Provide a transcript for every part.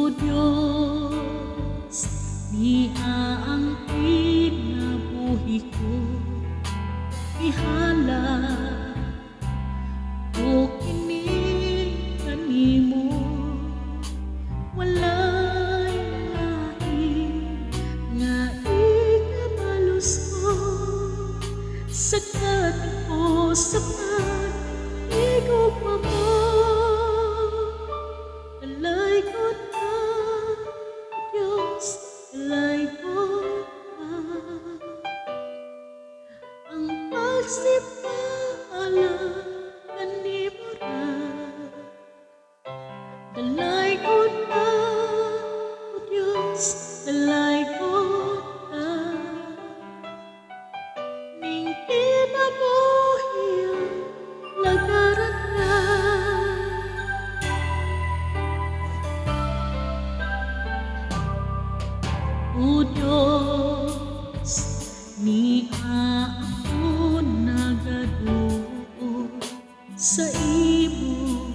O Diyos, niya ang kinabuhi ko, ihalad o kini KANIMO, walay lain nga ikabalos ko, sa kadako sa pag-igugma mo. Dalaygon ka, Diyos, dalaygon ka. Ang pagsimba ALANG KANIMO na. Dalaygon ka, O Diyos, dalaygon ka. Ning kinabuhi ang lagaran na. O Diyos, niya ako nagaduol sa imo,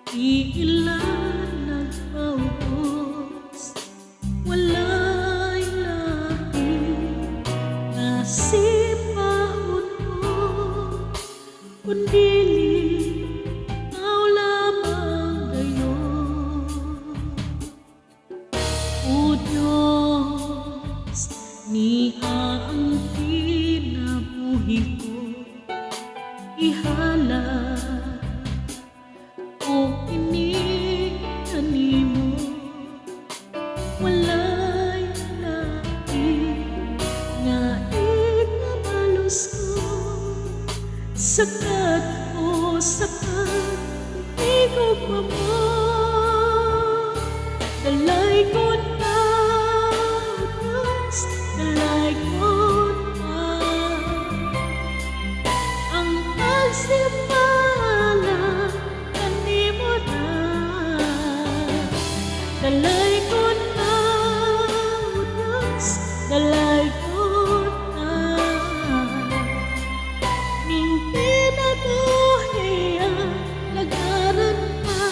tiilan nagpaubos, walay lain nga simbahon mo, kondili, ikaw lamang gayod. O Diyos, niya ang kinabuhi ko, ihalad o kini KANIMO, walay lain nga ikabalos ko, sa kadako sa pag-igugma mo. Dalaygon ka, O Diyos, dalaygon ka. Ang pagsimba ALANG KANIMO na. Dalaygon ka, O Diyos, dalaygon ka. Ning kinabuhi ang lagaran pa.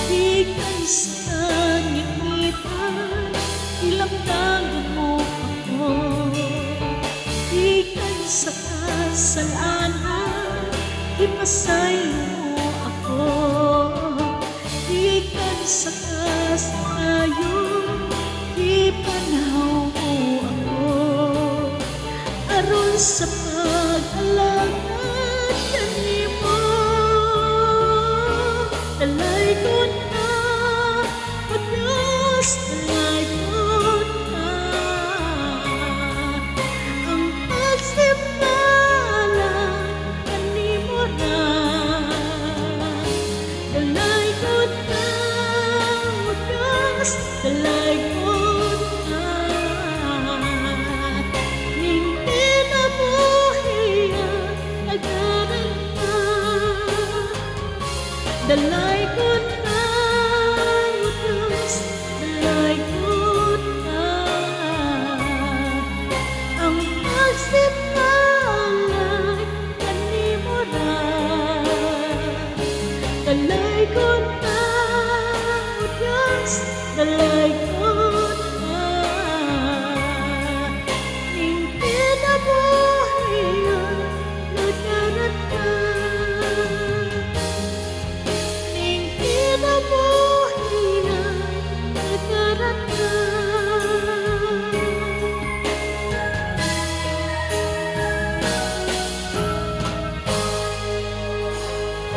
Ikan sa kangitngitan, GILAMDAGAN mo ako. Ikan sa kasalanan, GIPASAYLO mo ako. Ikan sa KASAL, GIBANHAW mo ako. Aron sa pag-alagan KANIMO, dalaygon ka, O Diyos, dalaygon ka. Ang pagsimba ALANG KANIMO na. Dalaygon ka, O Diyos, dalaygon ka. Ning kinabuhi ang lagaran ka. Dalaygon